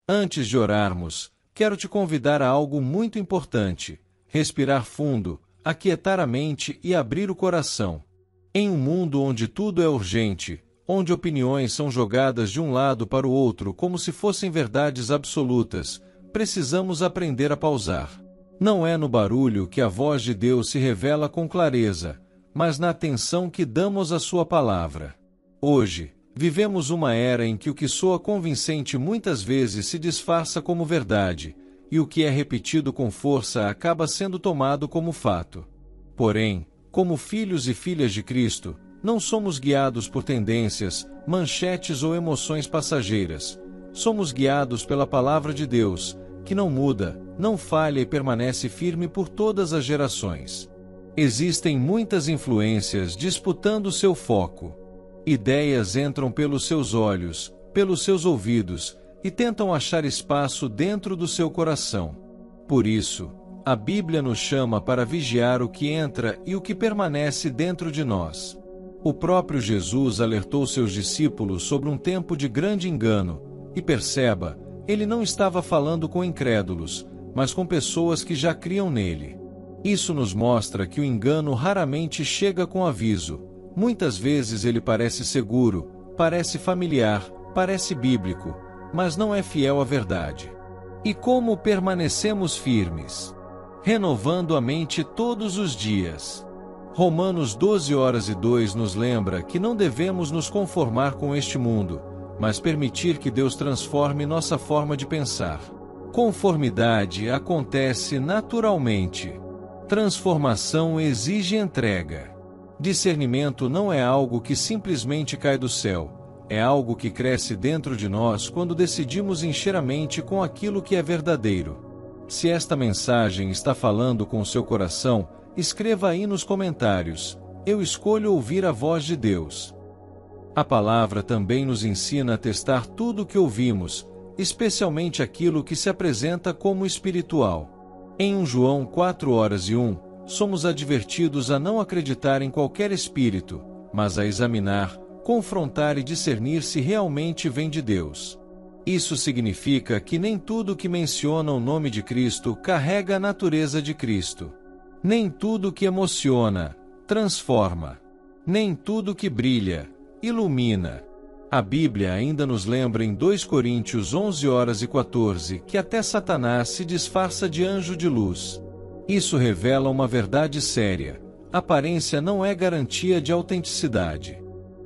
Antes de orarmos, quero te convidar a algo muito importante: respirar fundo, aquietar a mente e abrir o coração. Em um mundo onde tudo é urgente, onde opiniões são jogadas de um lado para o outro como se fossem verdades absolutas, precisamos aprender a pausar. Não é no barulho que a voz de Deus se revela com clareza, mas na atenção que damos à sua palavra. Hoje, vivemos uma era em que o que soa convincente muitas vezes se disfarça como verdade, e o que é repetido com força acaba sendo tomado como fato. Porém, como filhos e filhas de Cristo, não somos guiados por tendências, manchetes ou emoções passageiras. Somos guiados pela palavra de Deus, que não muda, não falha e permanece firme por todas as gerações. Existem muitas influências disputando seu foco. Ideias entram pelos seus olhos, pelos seus ouvidos, e tentam achar espaço dentro do seu coração. Por isso, a Bíblia nos chama para vigiar o que entra e o que permanece dentro de nós. O próprio Jesus alertou seus discípulos sobre um tempo de grande engano, e perceba, ele não estava falando com incrédulos, mas com pessoas que já criam nele. Isso nos mostra que o engano raramente chega com aviso. Muitas vezes ele parece seguro, parece familiar, parece bíblico, mas não é fiel à verdade. E como permanecemos firmes? Renovando a mente todos os dias. Romanos 12:2 nos lembra que não devemos nos conformar com este mundo, mas permitir que Deus transforme nossa forma de pensar. Conformidade acontece naturalmente. Transformação exige entrega. Discernimento não é algo que simplesmente cai do céu, é algo que cresce dentro de nós quando decidimos encher a mente com aquilo que é verdadeiro. Se esta mensagem está falando com o seu coração, escreva aí nos comentários: eu escolho ouvir a voz de Deus. A palavra também nos ensina a testar tudo o que ouvimos, especialmente aquilo que se apresenta como espiritual. Em 1 João 4:1, somos advertidos a não acreditar em qualquer espírito, mas a examinar, confrontar e discernir se realmente vem de Deus. Isso significa que nem tudo que menciona o nome de Cristo carrega a natureza de Cristo. Nem tudo que emociona, transforma. Nem tudo que brilha, ilumina. A Bíblia ainda nos lembra em 2 Coríntios 11:14 que até Satanás se disfarça de anjo de luz. Isso revela uma verdade séria: aparência não é garantia de autenticidade.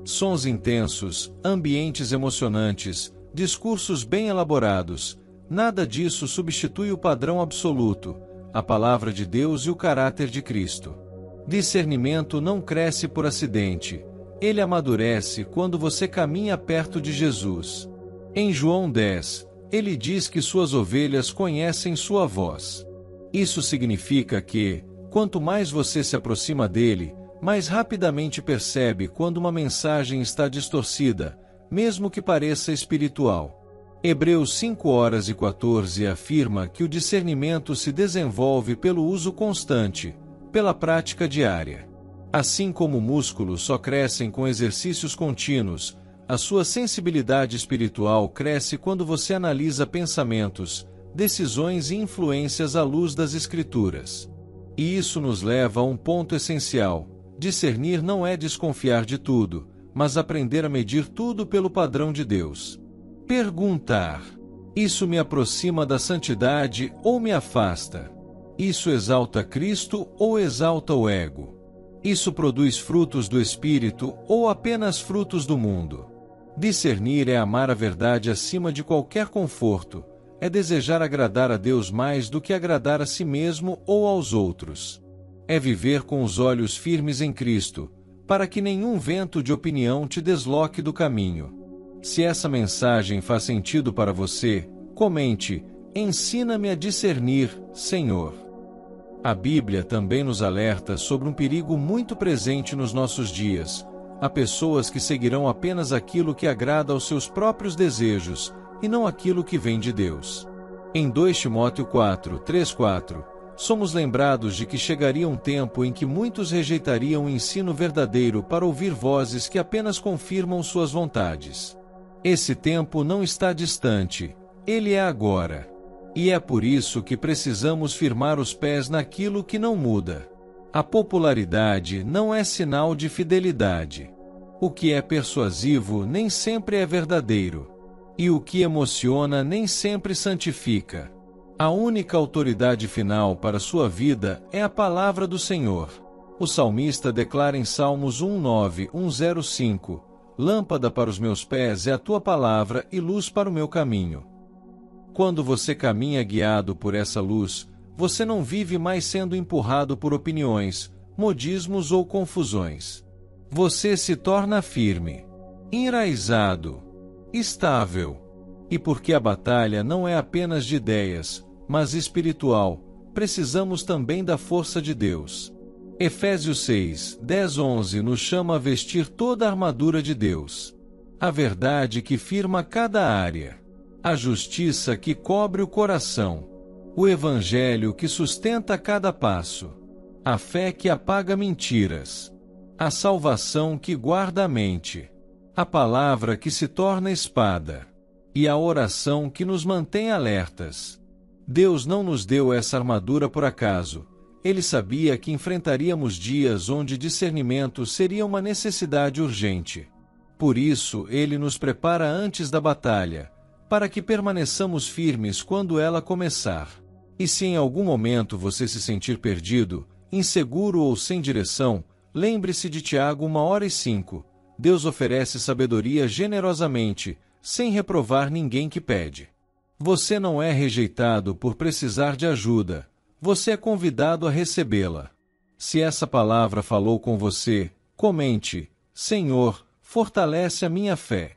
Sons intensos, ambientes emocionantes, discursos bem elaborados, nada disso substitui o padrão absoluto, a palavra de Deus e o caráter de Cristo. Discernimento não cresce por acidente. Ele amadurece quando você caminha perto de Jesus. Em João 10, ele diz que suas ovelhas conhecem sua voz. Isso significa que, quanto mais você se aproxima dele, mais rapidamente percebe quando uma mensagem está distorcida, mesmo que pareça espiritual. Hebreus 5:14 afirma que o discernimento se desenvolve pelo uso constante, pela prática diária. Assim como músculos só crescem com exercícios contínuos, a sua sensibilidade espiritual cresce quando você analisa pensamentos, decisões e influências à luz das Escrituras. E isso nos leva a um ponto essencial: discernir não é desconfiar de tudo, mas aprender a medir tudo pelo padrão de Deus. Perguntar: isso me aproxima da santidade ou me afasta? Isso exalta Cristo ou exalta o ego? Isso produz frutos do Espírito ou apenas frutos do mundo? Discernir é amar a verdade acima de qualquer conforto, é desejar agradar a Deus mais do que agradar a si mesmo ou aos outros. É viver com os olhos firmes em Cristo, para que nenhum vento de opinião te desloque do caminho. Se essa mensagem faz sentido para você, comente: ensina-me a discernir, Senhor. A Bíblia também nos alerta sobre um perigo muito presente nos nossos dias: há pessoas que seguirão apenas aquilo que agrada aos seus próprios desejos, e não aquilo que vem de Deus. Em 2 Timóteo 4:3-4, somos lembrados de que chegaria um tempo em que muitos rejeitariam o ensino verdadeiro para ouvir vozes que apenas confirmam suas vontades. Esse tempo não está distante, Ele é agora. E é por isso que precisamos firmar os pés naquilo que não muda. A popularidade não é sinal de fidelidade. O que é persuasivo nem sempre é verdadeiro. E o que emociona nem sempre santifica. A única autoridade final para sua vida é a palavra do Senhor. O salmista declara em Salmos 1:9, 1:05: Lâmpada para os meus pés é a tua palavra e luz para o meu caminho. Quando você caminha guiado por essa luz, você não vive mais sendo empurrado por opiniões, modismos ou confusões. Você se torna firme, enraizado, estável. E porque a batalha não é apenas de ideias, mas espiritual, precisamos também da força de Deus. Efésios 6, 10, 11 nos chama a vestir toda a armadura de Deus. A verdade que firma cada área. A justiça que cobre o coração. O evangelho que sustenta cada passo. A fé que apaga mentiras. A salvação que guarda a mente. A palavra que se torna espada. E a oração que nos mantém alertas. Deus não nos deu essa armadura por acaso. Ele sabia que enfrentaríamos dias onde discernimento seria uma necessidade urgente. Por isso, Ele nos prepara antes da batalha, para que permaneçamos firmes quando ela começar. E se em algum momento você se sentir perdido, inseguro ou sem direção, lembre-se de Tiago 1:5. Deus oferece sabedoria generosamente, sem reprovar ninguém que pede. Você não é rejeitado por precisar de ajuda. Você é convidado a recebê-la. Se essa palavra falou com você, comente: Senhor, fortalece a minha fé.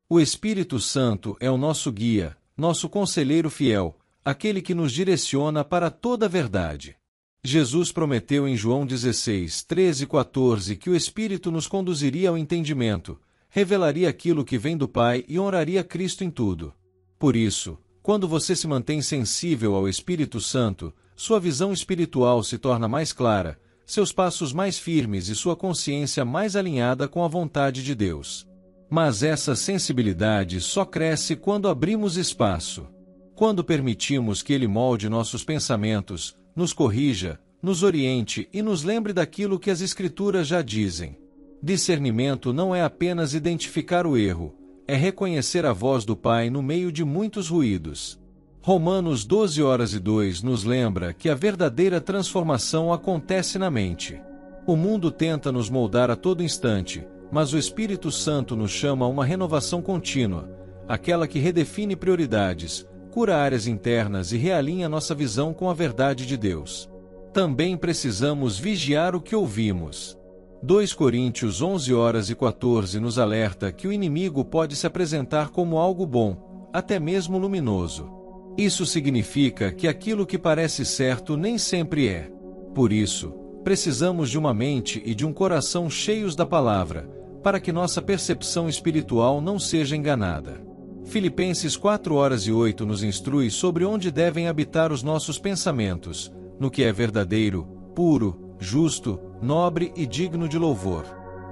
O Espírito Santo é o nosso guia, nosso conselheiro fiel, aquele que nos direciona para toda a verdade. Jesus prometeu em João 16, 13 e 14 que o Espírito nos conduziria ao entendimento, revelaria aquilo que vem do Pai e honraria Cristo em tudo. Por isso, quando você se mantém sensível ao Espírito Santo, sua visão espiritual se torna mais clara, seus passos mais firmes e sua consciência mais alinhada com a vontade de Deus. Mas essa sensibilidade só cresce quando abrimos espaço. Quando permitimos que Ele molde nossos pensamentos, nos corrija, nos oriente e nos lembre daquilo que as Escrituras já dizem. Discernimento não é apenas identificar o erro, é reconhecer a voz do Pai no meio de muitos ruídos. Romanos 12:2 nos lembra que a verdadeira transformação acontece na mente. O mundo tenta nos moldar a todo instante, mas o Espírito Santo nos chama a uma renovação contínua, aquela que redefine prioridades, cura áreas internas e realinha nossa visão com a verdade de Deus. Também precisamos vigiar o que ouvimos. 2 Coríntios 11:14 nos alerta que o inimigo pode se apresentar como algo bom, até mesmo luminoso. Isso significa que aquilo que parece certo nem sempre é. Por isso, precisamos de uma mente e de um coração cheios da palavra, para que nossa percepção espiritual não seja enganada. Filipenses 4:8 nos instrui sobre onde devem habitar os nossos pensamentos, no que é verdadeiro, puro, justo, nobre e digno de louvor.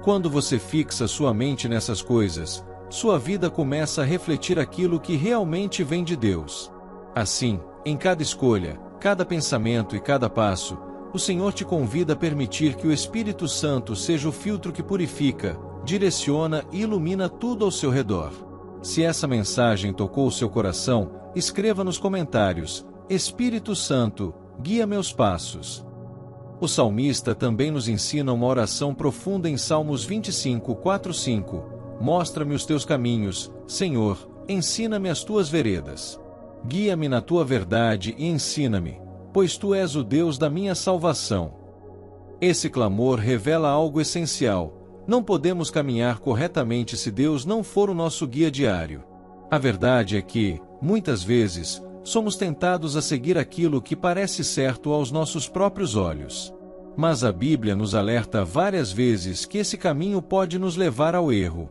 Quando você fixa sua mente nessas coisas, sua vida começa a refletir aquilo que realmente vem de Deus. Assim, em cada escolha, cada pensamento e cada passo, o Senhor te convida a permitir que o Espírito Santo seja o filtro que purifica, direciona e ilumina tudo ao seu redor. Se essa mensagem tocou o seu coração, escreva nos comentários: Espírito Santo, guia meus passos. O salmista também nos ensina uma oração profunda em Salmos 25:4-5. Mostra-me os teus caminhos, Senhor, ensina-me as tuas veredas. Guia-me na tua verdade e ensina-me, pois tu és o Deus da minha salvação. Esse clamor revela algo essencial: não podemos caminhar corretamente se Deus não for o nosso guia diário. A verdade é que, muitas vezes, somos tentados a seguir aquilo que parece certo aos nossos próprios olhos. Mas a Bíblia nos alerta várias vezes que esse caminho pode nos levar ao erro.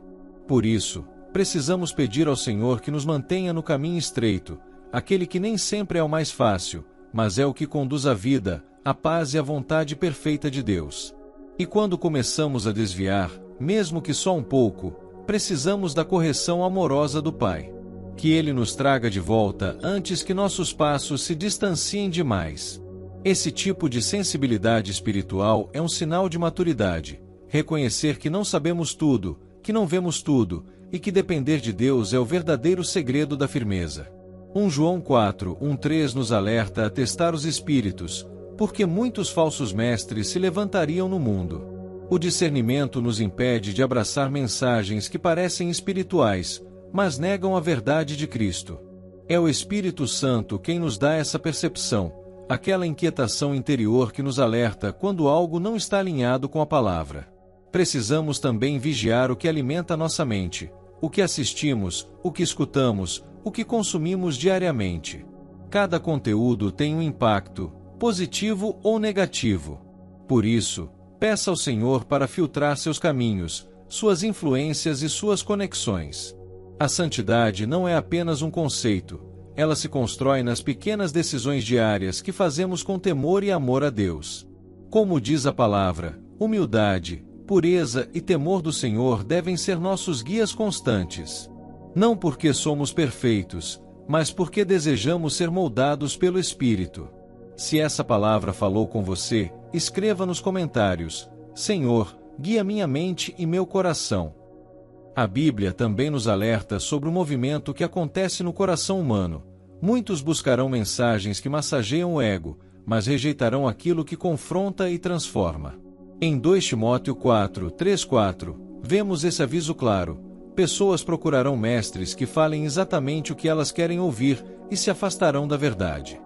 Por isso, precisamos pedir ao Senhor que nos mantenha no caminho estreito, aquele que nem sempre é o mais fácil, mas é o que conduz à vida, à paz e à vontade perfeita de Deus. E quando começamos a desviar, mesmo que só um pouco, precisamos da correção amorosa do Pai. Que Ele nos traga de volta antes que nossos passos se distanciem demais. Esse tipo de sensibilidade espiritual é um sinal de maturidade. Reconhecer que não sabemos tudo, que não vemos tudo, e que depender de Deus é o verdadeiro segredo da firmeza. 1 João 4:1-3 nos alerta a testar os espíritos, porque muitos falsos mestres se levantariam no mundo. O discernimento nos impede de abraçar mensagens que parecem espirituais, mas negam a verdade de Cristo. É o Espírito Santo quem nos dá essa percepção, aquela inquietação interior que nos alerta quando algo não está alinhado com a palavra. Precisamos também vigiar o que alimenta nossa mente, o que assistimos, o que escutamos, o que consumimos diariamente. Cada conteúdo tem um impacto, positivo ou negativo. Por isso, peça ao Senhor para filtrar seus caminhos, suas influências e suas conexões. A santidade não é apenas um conceito, ela se constrói nas pequenas decisões diárias que fazemos com temor e amor a Deus. Como diz a palavra, humildade, pureza e temor do Senhor devem ser nossos guias constantes. Não porque somos perfeitos, mas porque desejamos ser moldados pelo Espírito. Se essa palavra falou com você, escreva nos comentários: Senhor, guia minha mente e meu coração. A Bíblia também nos alerta sobre o movimento que acontece no coração humano. Muitos buscarão mensagens que massageiam o ego, mas rejeitarão aquilo que confronta e transforma. Em 2 Timóteo 4:3-4, vemos esse aviso claro: pessoas procurarão mestres que falem exatamente o que elas querem ouvir e se afastarão da verdade.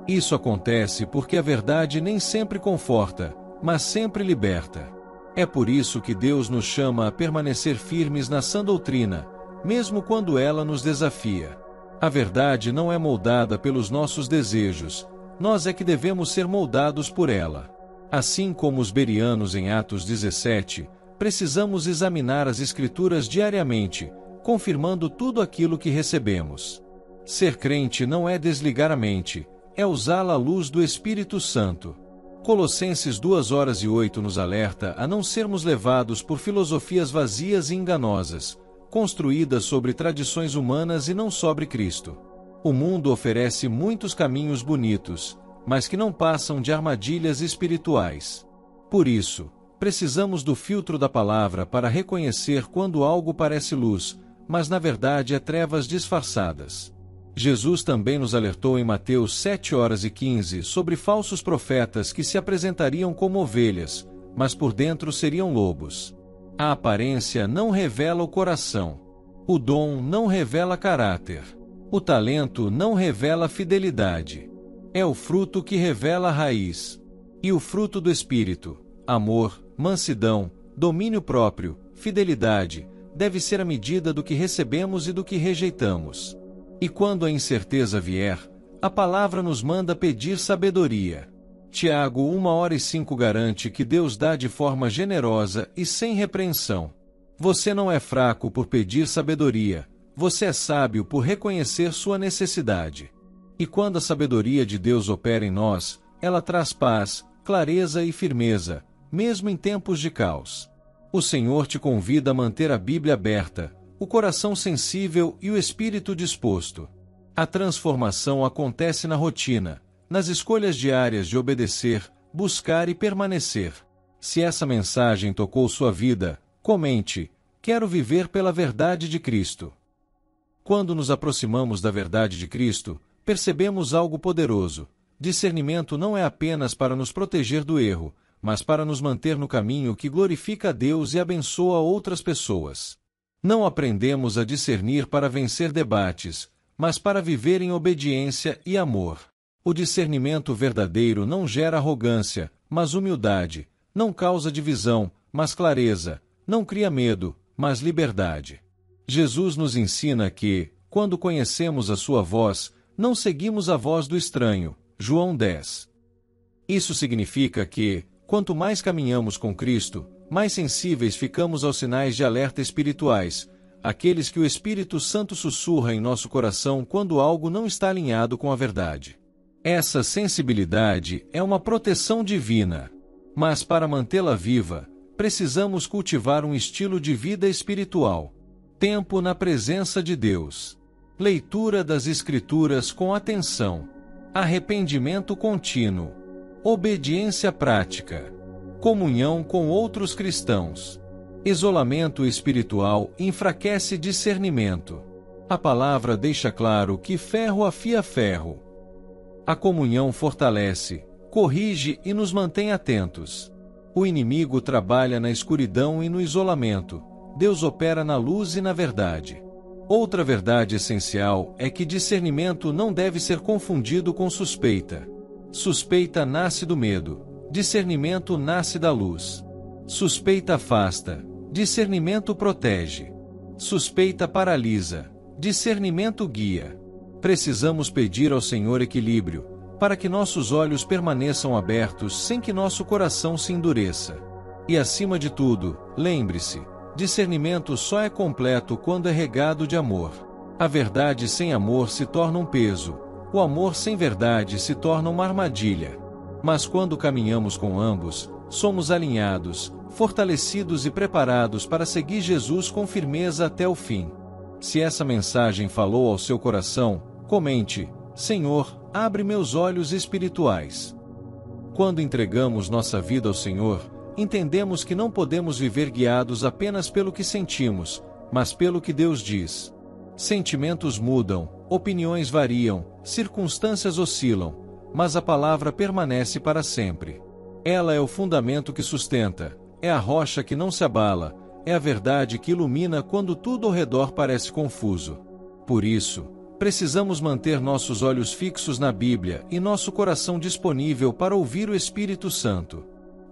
Isso acontece porque a verdade nem sempre conforta, mas sempre liberta. É por isso que Deus nos chama a permanecer firmes na sã doutrina, mesmo quando ela nos desafia. A verdade não é moldada pelos nossos desejos, nós é que devemos ser moldados por ela. Assim como os bereanos em Atos 17, precisamos examinar as Escrituras diariamente, confirmando tudo aquilo que recebemos. Ser crente não é desligar a mente, é usá-la à luz do Espírito Santo. Colossenses 2:8 nos alerta a não sermos levados por filosofias vazias e enganosas, construídas sobre tradições humanas e não sobre Cristo. O mundo oferece muitos caminhos bonitos, mas que não passam de armadilhas espirituais. Por isso, precisamos do filtro da palavra para reconhecer quando algo parece luz, mas na verdade é trevas disfarçadas. Jesus também nos alertou em Mateus 7:15 sobre falsos profetas que se apresentariam como ovelhas, mas por dentro seriam lobos. A aparência não revela o coração. O dom não revela caráter. O talento não revela fidelidade. É o fruto que revela a raiz. E o fruto do Espírito, amor, mansidão, domínio próprio, fidelidade, deve ser a medida do que recebemos e do que rejeitamos. E quando a incerteza vier, a palavra nos manda pedir sabedoria. Tiago 1:5 garante que Deus dá de forma generosa e sem repreensão. Você não é fraco por pedir sabedoria, você é sábio por reconhecer sua necessidade. E quando a sabedoria de Deus opera em nós, ela traz paz, clareza e firmeza, mesmo em tempos de caos. O Senhor te convida a manter a Bíblia aberta, o coração sensível e o espírito disposto. A transformação acontece na rotina, nas escolhas diárias de obedecer, buscar e permanecer. Se essa mensagem tocou sua vida, comente: quero viver pela verdade de Cristo. Quando nos aproximamos da verdade de Cristo, percebemos algo poderoso. Discernimento não é apenas para nos proteger do erro, mas para nos manter no caminho que glorifica a Deus e abençoa outras pessoas. Não aprendemos a discernir para vencer debates, mas para viver em obediência e amor. O discernimento verdadeiro não gera arrogância, mas humildade, não causa divisão, mas clareza, não cria medo, mas liberdade. Jesus nos ensina que, quando conhecemos a sua voz, não seguimos a voz do estranho. João 10. Isso significa que, quanto mais caminhamos com Cristo, mais sensíveis ficamos aos sinais de alerta espirituais, aqueles que o Espírito Santo sussurra em nosso coração quando algo não está alinhado com a verdade. Essa sensibilidade é uma proteção divina. Mas para mantê-la viva, precisamos cultivar um estilo de vida espiritual. Tempo na presença de Deus. leitura das Escrituras com atenção, arrependimento contínuo, obediência prática, comunhão com outros cristãos. Isolamento espiritual enfraquece discernimento. A palavra deixa claro que ferro afia ferro. A comunhão fortalece, corrige e nos mantém atentos. O inimigo trabalha na escuridão e no isolamento. Deus opera na luz e na verdade. Outra verdade essencial é que discernimento não deve ser confundido com suspeita. Suspeita nasce do medo, discernimento nasce da luz. Suspeita afasta, discernimento protege. Suspeita paralisa, discernimento guia. Precisamos pedir ao Senhor equilíbrio, para que nossos olhos permaneçam abertos sem que nosso coração se endureça. E acima de tudo, lembre-se, discernimento só é completo quando é regado de amor. A verdade sem amor se torna um peso, o amor sem verdade se torna uma armadilha. Mas quando caminhamos com ambos, somos alinhados, fortalecidos e preparados para seguir Jesus com firmeza até o fim. Se essa mensagem falou ao seu coração, comente: Senhor, abre meus olhos espirituais. Quando entregamos nossa vida ao Senhor, entendemos que não podemos viver guiados apenas pelo que sentimos, mas pelo que Deus diz. Sentimentos mudam, opiniões variam, circunstâncias oscilam, mas a palavra permanece para sempre. Ela é o fundamento que sustenta, é a rocha que não se abala, é a verdade que ilumina quando tudo ao redor parece confuso. Por isso, precisamos manter nossos olhos fixos na Bíblia e nosso coração disponível para ouvir o Espírito Santo.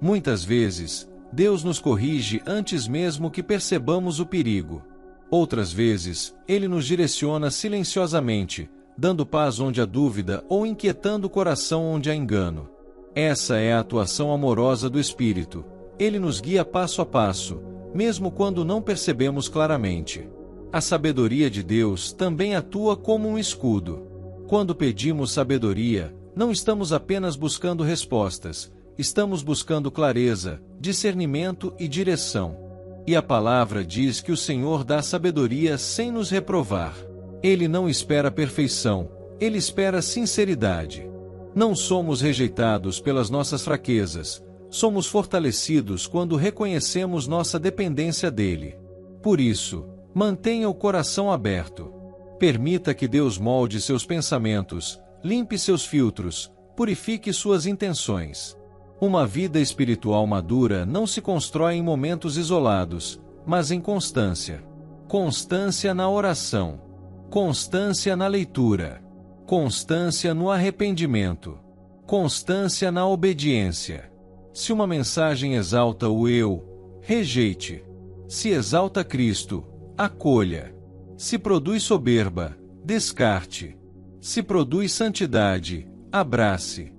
Muitas vezes, Deus nos corrige antes mesmo que percebamos o perigo. Outras vezes, Ele nos direciona silenciosamente, dando paz onde há dúvida ou inquietando o coração onde há engano. Essa é a atuação amorosa do Espírito. Ele nos guia passo a passo, mesmo quando não percebemos claramente. A sabedoria de Deus também atua como um escudo. Quando pedimos sabedoria, não estamos apenas buscando respostas, estamos buscando clareza, discernimento e direção. E a palavra diz que o Senhor dá sabedoria sem nos reprovar. Ele não espera perfeição, Ele espera sinceridade. Não somos rejeitados pelas nossas fraquezas, somos fortalecidos quando reconhecemos nossa dependência dEle. Por isso, mantenha o coração aberto. Permita que Deus molde seus pensamentos, limpe seus filtros, purifique suas intenções. Uma vida espiritual madura não se constrói em momentos isolados, mas em constância. Constância na oração. Constância na leitura. Constância no arrependimento. Constância na obediência. Se uma mensagem exalta o eu, rejeite. Se exalta Cristo, acolha. Se produz soberba, descarte. Se produz santidade, abrace.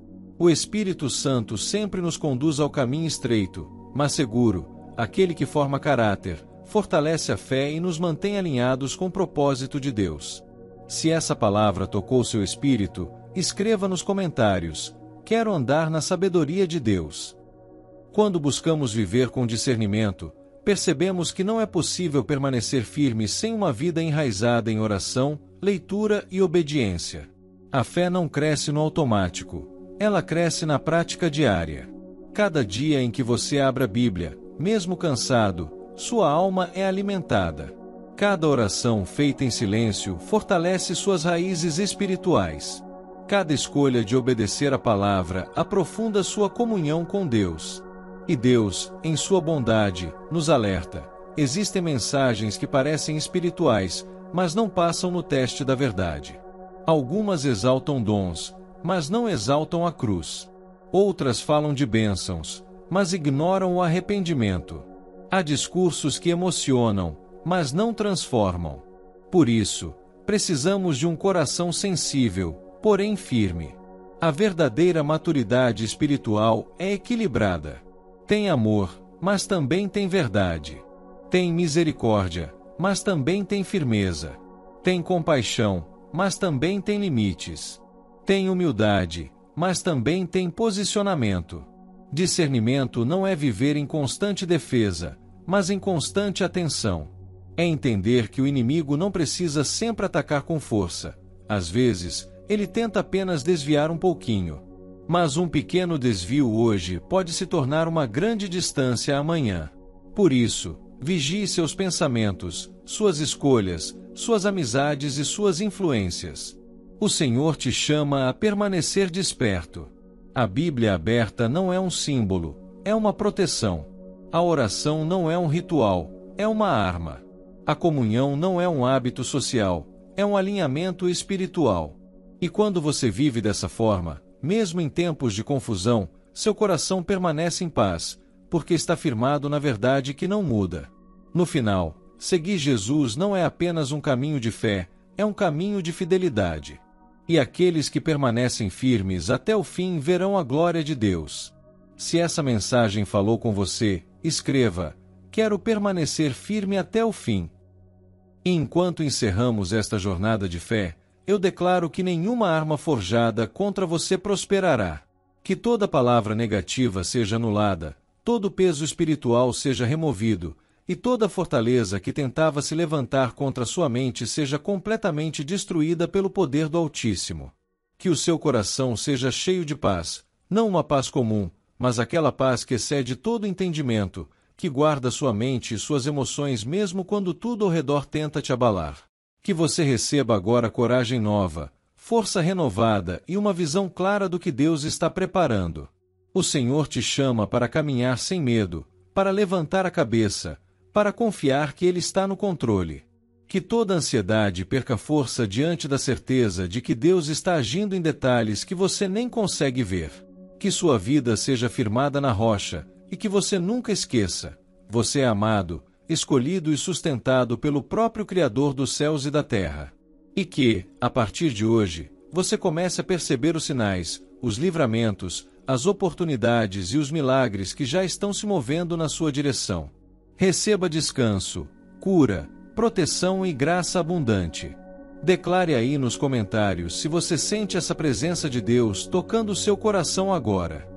O Espírito Santo sempre nos conduz ao caminho estreito, mas seguro, aquele que forma caráter, fortalece a fé e nos mantém alinhados com o propósito de Deus. Se essa palavra tocou seu espírito, escreva nos comentários: quero andar na sabedoria de Deus. Quando buscamos viver com discernimento, percebemos que não é possível permanecer firme sem uma vida enraizada em oração, leitura e obediência. A fé não cresce no automático, ela cresce na prática diária. Cada dia em que você abre a Bíblia, mesmo cansado, sua alma é alimentada. Cada oração feita em silêncio fortalece suas raízes espirituais. Cada escolha de obedecer a palavra aprofunda sua comunhão com Deus. E Deus, em sua bondade, nos alerta. Existem mensagens que parecem espirituais, mas não passam no teste da verdade. Algumas exaltam dons, mas não exaltam a cruz. Outras falam de bênçãos, mas ignoram o arrependimento. Há discursos que emocionam, mas não transformam. Por isso, precisamos de um coração sensível, porém firme. A verdadeira maturidade espiritual é equilibrada. Tem amor, mas também tem verdade. Tem misericórdia, mas também tem firmeza. Tem compaixão, mas também tem limites. Tem humildade, mas também tem posicionamento. Discernimento não é viver em constante defesa, mas em constante atenção. É entender que o inimigo não precisa sempre atacar com força. Às vezes, ele tenta apenas desviar um pouquinho. Mas um pequeno desvio hoje pode se tornar uma grande distância amanhã. Por isso, vigie seus pensamentos, suas escolhas, suas amizades e suas influências. O Senhor te chama a permanecer desperto. A Bíblia aberta não é um símbolo, é uma proteção. A oração não é um ritual, é uma arma. A comunhão não é um hábito social, é um alinhamento espiritual. E quando você vive dessa forma, mesmo em tempos de confusão, seu coração permanece em paz, porque está firmado na verdade que não muda. No final, seguir Jesus não é apenas um caminho de fé, é um caminho de fidelidade. E aqueles que permanecem firmes até o fim verão a glória de Deus. Se essa mensagem falou com você, escreva: quero permanecer firme até o fim. E enquanto encerramos esta jornada de fé, eu declaro que nenhuma arma forjada contra você prosperará. Que toda palavra negativa seja anulada, todo peso espiritual seja removido, e toda fortaleza que tentava se levantar contra sua mente seja completamente destruída pelo poder do Altíssimo. Que o seu coração seja cheio de paz, não uma paz comum, mas aquela paz que excede todo entendimento, que guarda sua mente e suas emoções mesmo quando tudo ao redor tenta te abalar. Que você receba agora coragem nova, força renovada e uma visão clara do que Deus está preparando. O Senhor te chama para caminhar sem medo, para levantar a cabeça, para confiar que Ele está no controle. Que toda ansiedade perca força diante da certeza de que Deus está agindo em detalhes que você nem consegue ver. Que sua vida seja firmada na rocha, e que você nunca esqueça: você é amado, escolhido e sustentado pelo próprio Criador dos céus e da terra. E que, a partir de hoje, você comece a perceber os sinais, os livramentos, as oportunidades e os milagres que já estão se movendo na sua direção. Receba descanso, cura, proteção e graça abundante. Declare aí nos comentários se você sente essa presença de Deus tocando o seu coração agora.